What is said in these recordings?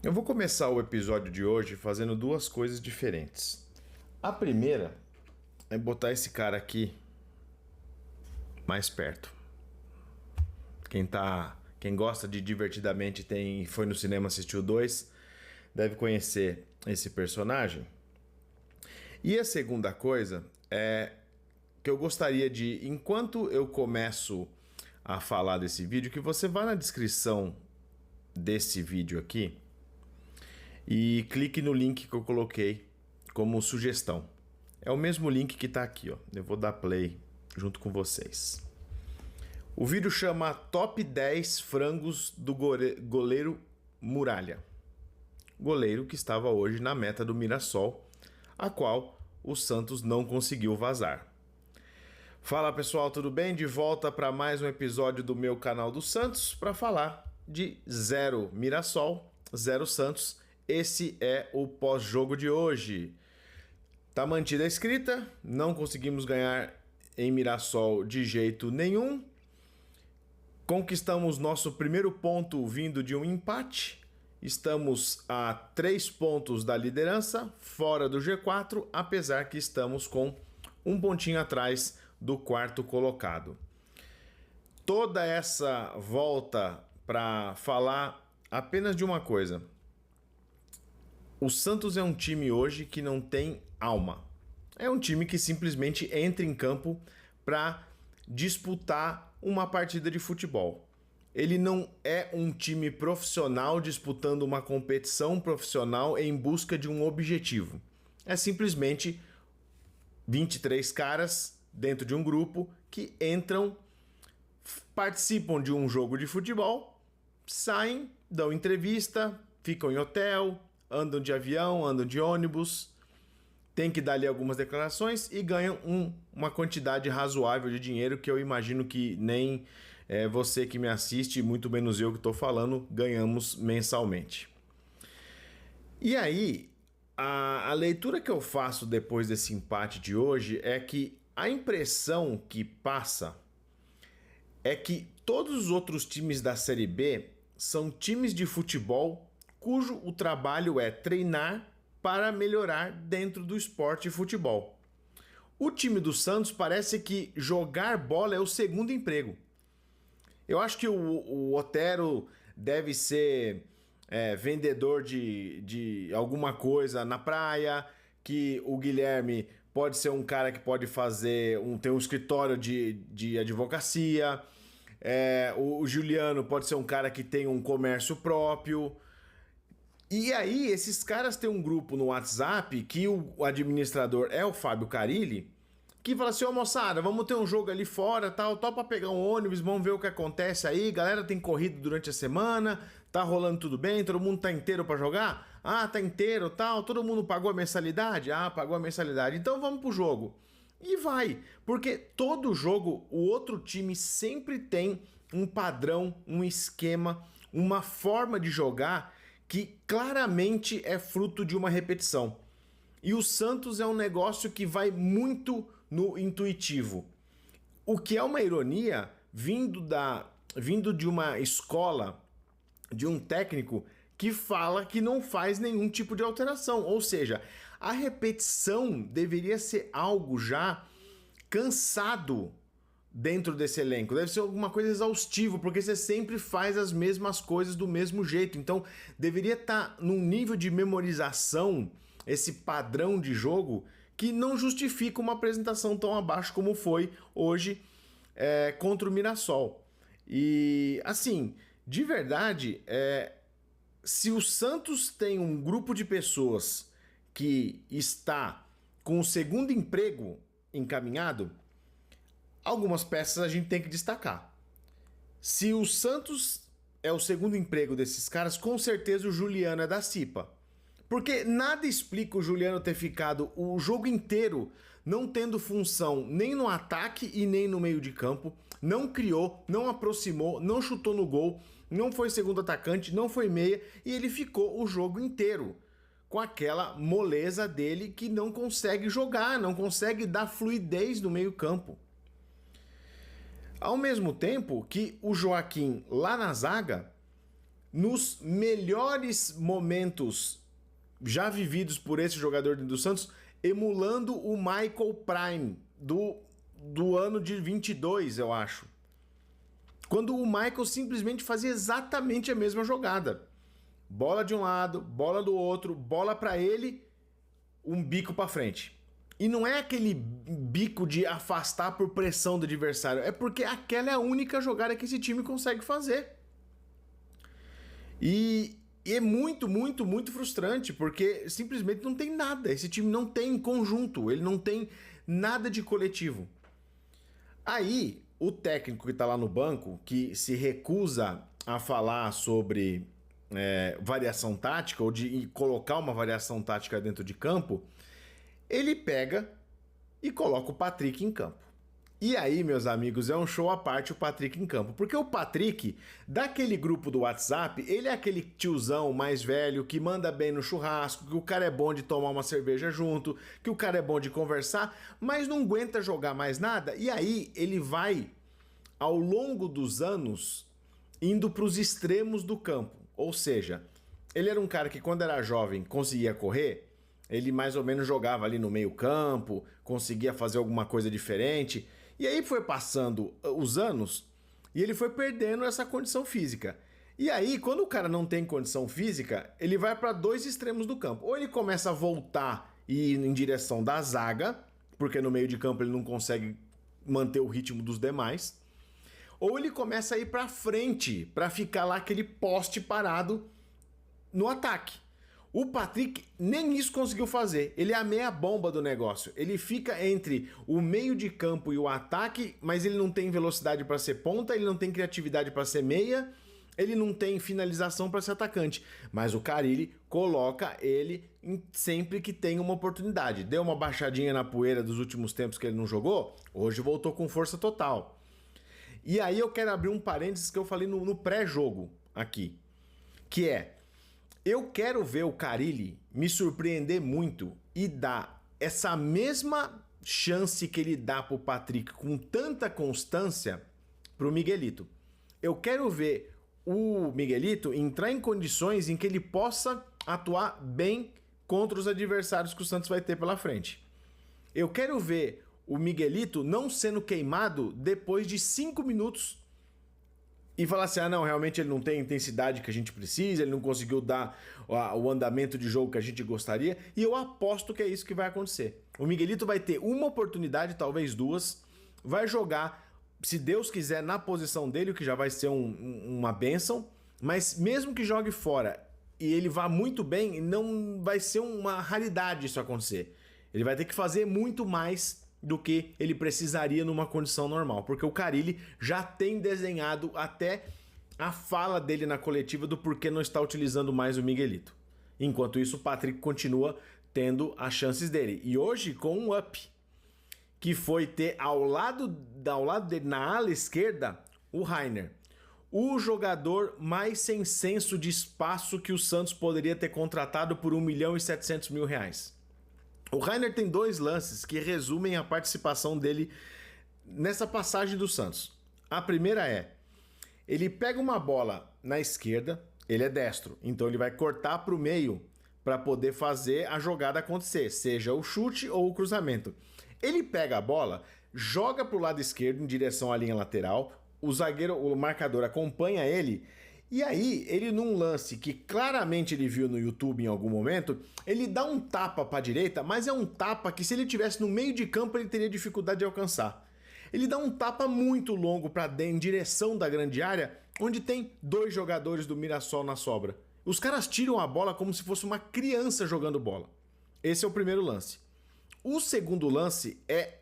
Eu vou começar o episódio de hoje fazendo duas coisas diferentes. A primeira é botar esse cara aqui mais perto. Quem gosta de Divertidamente foi no cinema assistiu 2, deve conhecer esse personagem. E a segunda coisa é que eu gostaria de, enquanto eu começo a falar desse vídeo, que você vá na descrição desse vídeo aqui e clique no link que eu coloquei como sugestão. É o mesmo link que está aqui, ó. Eu vou dar play junto com vocês. O vídeo chama Top 10 frangos do goleiro Muralha. Goleiro que estava hoje na meta do Mirassol, a qual o Santos não conseguiu vazar. Fala pessoal, tudo bem? De volta para mais um episódio do meu canal do Santos para falar de 0 Mirassol, 0 Santos. Esse é o pós-jogo de hoje. Tá mantida a escrita, não conseguimos ganhar em Mirassol de jeito nenhum. Conquistamos nosso primeiro ponto vindo de um empate. Estamos a 3 pontos da liderança, fora do G4, apesar que estamos com um pontinho atrás do quarto colocado. Toda essa volta para falar apenas de uma coisa. O Santos é um time hoje que não tem alma. É um time que simplesmente entra em campo para disputar uma partida de futebol. Ele não é um time profissional disputando uma competição profissional em busca de um objetivo. É simplesmente 23 caras dentro de um grupo que entram, participam de um jogo de futebol, saem, dão entrevista, ficam em hotel, andam de avião, andam de ônibus, tem que dar ali algumas declarações e ganham uma quantidade razoável de dinheiro que eu imagino que nem você que me assiste, muito menos eu que estou falando, ganhamos mensalmente. E aí, a leitura que eu faço depois desse empate de hoje é que a impressão que passa é que todos os outros times da Série B são times de futebol cujo o trabalho é treinar para melhorar dentro do esporte futebol. O time do Santos parece que jogar bola é o segundo emprego. Eu acho que o Otero deve ser vendedor de alguma coisa na praia, que o Guilherme pode ser um cara que pode ter um escritório de advocacia, o Juliano pode ser um cara que tem um comércio próprio. E aí, esses caras têm um grupo no WhatsApp que o administrador é o Fábio Carilli, que fala assim, ô moçada, vamos ter um jogo ali fora, tal, topa pegar um ônibus, vamos ver o que acontece aí, galera tem corrido durante a semana, tá rolando tudo bem, todo mundo tá inteiro pra jogar? Ah, tá inteiro, tal, todo mundo pagou a mensalidade? Ah, pagou a mensalidade, então vamos pro jogo. E vai, porque todo jogo, o outro time sempre tem um padrão, um esquema, uma forma de jogar que claramente é fruto de uma repetição. E o Santos é um negócio que vai muito no intuitivo. O que é uma ironia vindo de uma escola, de um técnico que fala que não faz nenhum tipo de alteração. Ou seja, a repetição deveria ser algo já cansado dentro desse elenco, deve ser alguma coisa exaustivo, porque você sempre faz as mesmas coisas do mesmo jeito, então deveria estar num nível de memorização, esse padrão de jogo, que não justifica uma apresentação tão abaixo como foi hoje contra o Mirassol. E assim, de verdade, se o Santos tem um grupo de pessoas que está com o segundo emprego encaminhado, algumas peças a gente tem que destacar. Se o Santos é o segundo emprego desses caras, com certeza o Juliano é da Cipa. Porque nada explica o Juliano ter ficado o jogo inteiro não tendo função nem no ataque e nem no meio de campo, não criou, não aproximou, não chutou no gol, não foi segundo atacante, não foi meia, e ele ficou o jogo inteiro com aquela moleza dele que não consegue jogar, não consegue dar fluidez no meio campo. Ao mesmo tempo que o Joaquim lá na zaga nos melhores momentos já vividos por esse jogador do Santos, emulando o Michael Prime do ano de 22, eu acho. Quando o Michael simplesmente fazia exatamente a mesma jogada. Bola de um lado, bola do outro, bola para ele, um bico para frente. E não é aquele bico de afastar por pressão do adversário, é porque aquela é a única jogada que esse time consegue fazer. E é muito, muito, muito frustrante, porque simplesmente não tem nada. Esse time não tem conjunto, ele não tem nada de coletivo. Aí, o técnico que tá lá no banco, que se recusa a falar sobre variação tática, ou de colocar uma variação tática dentro de campo, ele pega e coloca o Patrick em campo. E aí, meus amigos, é um show à parte o Patrick em campo. Porque o Patrick, daquele grupo do WhatsApp, ele é aquele tiozão mais velho que manda bem no churrasco, que o cara é bom de tomar uma cerveja junto, que o cara é bom de conversar, mas não aguenta jogar mais nada. E aí, ele vai, ao longo dos anos, indo para os extremos do campo. Ou seja, ele era um cara que quando era jovem conseguia correr, ele mais ou menos jogava ali no meio campo, conseguia fazer alguma coisa diferente. E aí foi passando os anos e ele foi perdendo essa condição física. E aí, quando o cara não tem condição física, ele vai para dois extremos do campo. Ou ele começa a voltar e ir em direção da zaga, porque no meio de campo ele não consegue manter o ritmo dos demais. Ou ele começa a ir para frente, para ficar lá aquele poste parado no ataque. O Patrick nem isso conseguiu fazer. Ele é a meia bomba do negócio. Ele fica entre o meio de campo e o ataque, mas ele não tem velocidade para ser ponta, ele não tem criatividade para ser meia, ele não tem finalização para ser atacante. Mas o Carille coloca ele sempre que tem uma oportunidade. Deu uma baixadinha na poeira dos últimos tempos que ele não jogou, hoje voltou com força total. E aí eu quero abrir um parênteses que eu falei no pré-jogo aqui, que é: eu quero ver o Carille me surpreender muito e dar essa mesma chance que ele dá pro Patrick com tanta constância pro Miguelito. Eu quero ver o Miguelito entrar em condições em que ele possa atuar bem contra os adversários que o Santos vai ter pela frente. Eu quero ver o Miguelito não sendo queimado depois de 5 minutos e falar assim, não, realmente ele não tem a intensidade que a gente precisa, ele não conseguiu dar o andamento de jogo que a gente gostaria, e eu aposto que é isso que vai acontecer. O Miguelito vai ter uma oportunidade, talvez duas, vai jogar, se Deus quiser, na posição dele, o que já vai ser uma bênção, mas mesmo que jogue fora e ele vá muito bem, não vai ser uma raridade isso acontecer. Ele vai ter que fazer muito mais do que ele precisaria numa condição normal, porque o Carille já tem desenhado até a fala dele na coletiva do porquê não está utilizando mais o Miguelito. Enquanto isso, o Patrick continua tendo as chances dele. E hoje com um up, que foi ter ao lado dele, na ala esquerda, o Rainer. O jogador mais sem senso de espaço que o Santos poderia ter contratado por R$1.700.000. O Rainer tem 2 lances que resumem a participação dele nessa passagem do Santos. A primeira é, ele pega uma bola na esquerda, ele é destro, então ele vai cortar para o meio para poder fazer a jogada acontecer, seja o chute ou o cruzamento. Ele pega a bola, joga para o lado esquerdo em direção à linha lateral, o marcador acompanha ele. E aí, ele num lance que claramente ele viu no YouTube em algum momento, ele dá um tapa para a direita, mas é um tapa que se ele tivesse no meio de campo ele teria dificuldade de alcançar. Ele dá um tapa muito longo para dentro, em direção da grande área, onde tem 2 jogadores do Mirassol na sobra. Os caras tiram a bola como se fosse uma criança jogando bola. Esse é o primeiro lance. O segundo lance é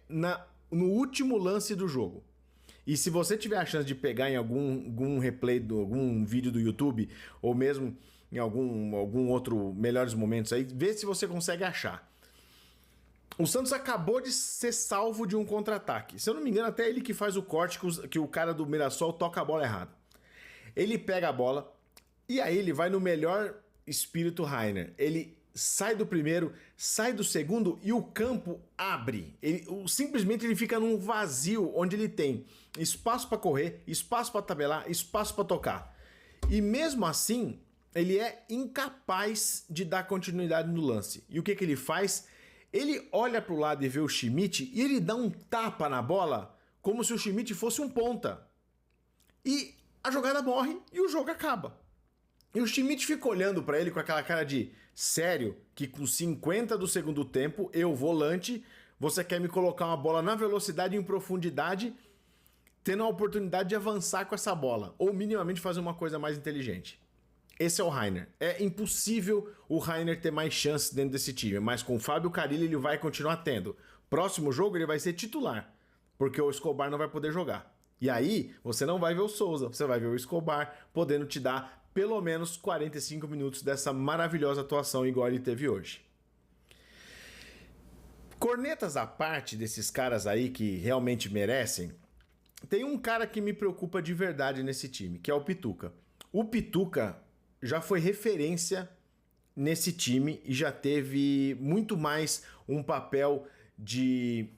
no último lance do jogo. E se você tiver a chance de pegar em algum replay, algum vídeo do YouTube, ou mesmo em algum outro melhores momentos aí, vê se você consegue achar. O Santos acabou de ser salvo de um contra-ataque. Se eu não me engano, até ele que faz o corte que o cara do Mirassol toca a bola errada. Ele pega a bola e aí ele vai no melhor espírito Rainer. Ele sai do primeiro, sai do segundo e o campo abre. Simplesmente ele fica num vazio onde ele tem espaço para correr, espaço para tabelar, espaço para tocar. E mesmo assim, ele é incapaz de dar continuidade no lance. E o que ele faz? Ele olha para o lado e vê o Schmidt e ele dá um tapa na bola como se o Schmidt fosse um ponta. E a jogada morre e o jogo acaba. E o Schmidt fica olhando para ele com aquela cara de sério, que com 50 do segundo tempo, eu, volante, você quer me colocar uma bola na velocidade e em profundidade, tendo a oportunidade de avançar com essa bola, ou minimamente fazer uma coisa mais inteligente. Esse é o Rainer. É impossível o Rainer ter mais chances dentro desse time, mas com o Fábio Carille ele vai continuar tendo. Próximo jogo ele vai ser titular, porque o Escobar não vai poder jogar. E aí você não vai ver o Souza, você vai ver o Escobar podendo te dar pelo menos 45 minutos dessa maravilhosa atuação igual ele teve hoje. Cornetas à parte desses caras aí que realmente merecem, tem um cara que me preocupa de verdade nesse time, que é o Pituca. O Pituca já foi referência nesse time e já teve muito mais um papel de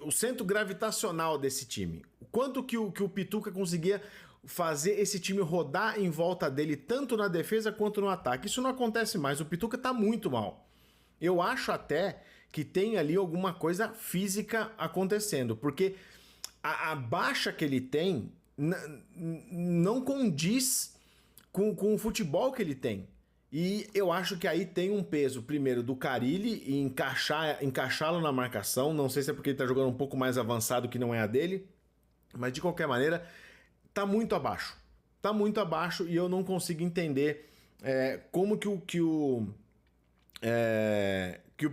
o centro gravitacional desse time. O quanto que o Pituca conseguia fazer esse time rodar em volta dele, tanto na defesa quanto no ataque. Isso não acontece mais, o Pituca tá muito mal. Eu acho até que tem ali alguma coisa física acontecendo, porque a baixa que ele tem não condiz com o futebol que ele tem. E eu acho que aí tem um peso, primeiro, do Carille e encaixá-lo na marcação. Não sei se é porque ele tá jogando um pouco mais avançado que não é a dele, mas de qualquer maneira, tá muito abaixo. Tá muito abaixo e eu não consigo entender como que o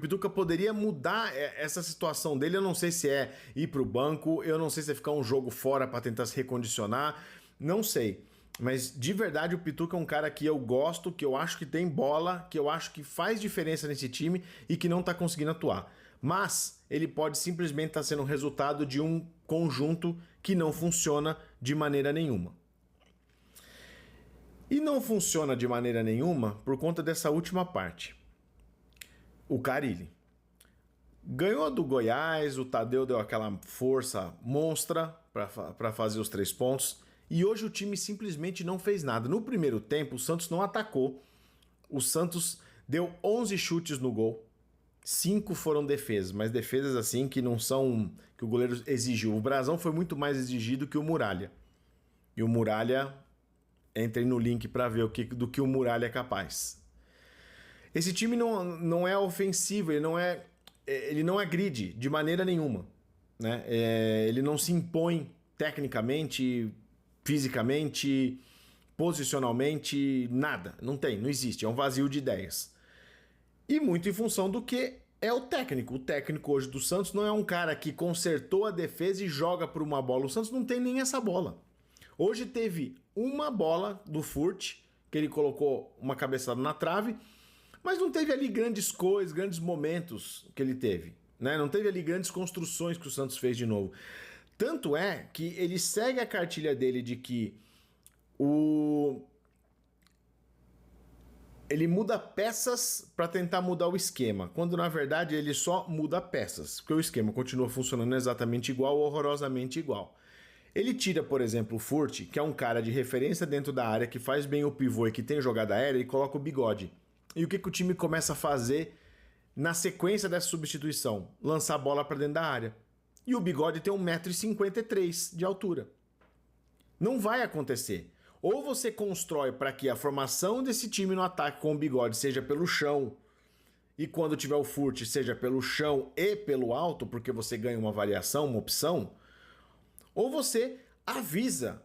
Pituca poderia mudar essa situação dele. Eu não sei se é ir pro banco, eu não sei se é ficar um jogo fora para tentar se recondicionar, não sei. Mas de verdade o Pituca é um cara que eu gosto, que eu acho que tem bola, que eu acho que faz diferença nesse time e que não tá conseguindo atuar. Mas ele pode simplesmente estar sendo resultado de um conjunto que não funciona de maneira nenhuma. E não funciona de maneira nenhuma por conta dessa última parte. O Carille ganhou do Goiás, o Tadeu deu aquela força monstra para fazer os 3 pontos e hoje o time simplesmente não fez nada. No primeiro tempo o Santos não atacou, o Santos deu 11 chutes no gol, 5 foram defesas, mas defesas assim que não são que o goleiro exigiu. O Brazão foi muito mais exigido que o Muralha, e o Muralha, entrem no link para ver do que o Muralha é capaz. Esse time não é ofensivo, ele não agride de maneira nenhuma, né? Ele não se impõe tecnicamente, fisicamente, posicionalmente, nada. Não existe, é um vazio de ideias. E muito em função do que é o técnico. O técnico hoje do Santos não é um cara que consertou a defesa e joga por uma bola. O Santos não tem nem essa bola. Hoje teve uma bola do Furt, que ele colocou uma cabeçada na trave, mas não teve ali grandes coisas, grandes momentos que ele teve, né? Não teve ali grandes construções que o Santos fez de novo. Tanto é que ele segue a cartilha dele de que ele muda peças para tentar mudar o esquema, quando na verdade ele só muda peças, porque o esquema continua funcionando exatamente igual ou horrorosamente igual. Ele tira, por exemplo, o Furt, que é um cara de referência dentro da área, que faz bem o pivô e que tem jogada aérea, e coloca o Bigode. E o que o time começa a fazer na sequência dessa substituição? Lançar a bola para dentro da área. E o Bigode tem 1,53 m de altura. Não vai acontecer. Ou você constrói para que a formação desse time no ataque com o Bigode seja pelo chão, e quando tiver o Furt seja pelo chão e pelo alto, porque você ganha uma variação, uma opção, ou você avisa,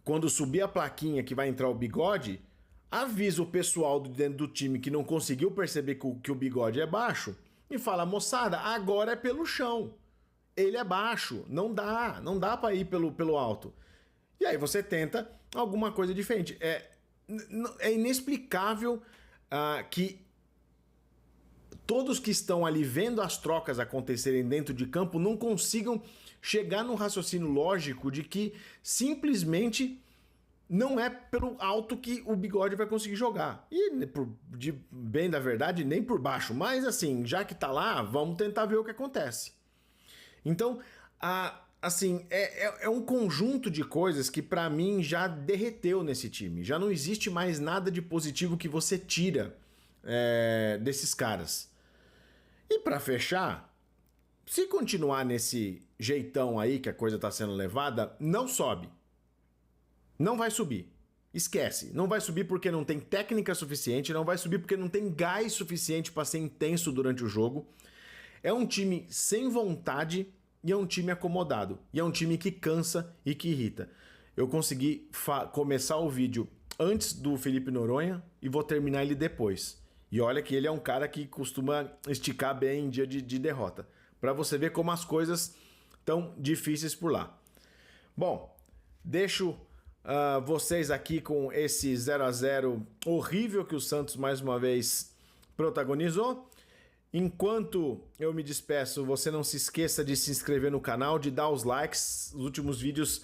quando subir a plaquinha que vai entrar o Bigode, avisa o pessoal dentro do time que não conseguiu perceber que o Bigode é baixo e fala: moçada, agora é pelo chão. Ele é baixo, não dá para ir pelo alto. E aí você tenta alguma coisa diferente. É inexplicável que todos que estão ali vendo as trocas acontecerem dentro de campo não consigam chegar num raciocínio lógico de que simplesmente não é pelo alto que o Bigode vai conseguir jogar. E, bem da verdade, nem por baixo. Mas assim, já que tá lá, vamos tentar ver o que acontece. Então, assim, é um conjunto de coisas que pra mim já derreteu nesse time. Já não existe mais nada de positivo que você tira desses caras. E pra fechar, se continuar nesse jeitão aí que a coisa tá sendo levada, não sobe. Não vai subir. Esquece. Não vai subir porque não tem técnica suficiente, não vai subir porque não tem gás suficiente pra ser intenso durante o jogo. É um time sem vontade e é um time acomodado. E é um time que cansa e que irrita. Eu consegui começar o vídeo antes do Felipe Noronha e vou terminar ele depois. E olha que ele é um cara que costuma esticar bem em dia de derrota. Pra você ver como as coisas estão difíceis por lá. Bom, deixo vocês aqui com esse 0-0 horrível que o Santos mais uma vez protagonizou. Enquanto eu me despeço, você não se esqueça de se inscrever no canal, de dar os likes. Os últimos vídeos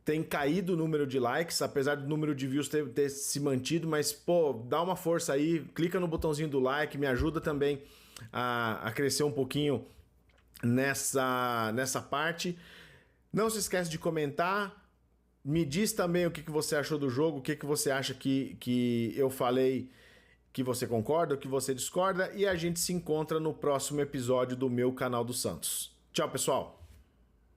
tem caído o número de likes, apesar do número de views ter se mantido, mas pô, dá uma força aí, clica no botãozinho do like, me ajuda também a crescer um pouquinho nessa parte. Não se esquece de comentar. Me diz também o que você achou do jogo, o que você acha que eu falei que você concorda, o que você discorda, e a gente se encontra no próximo episódio do meu canal do Santos. Tchau, pessoal!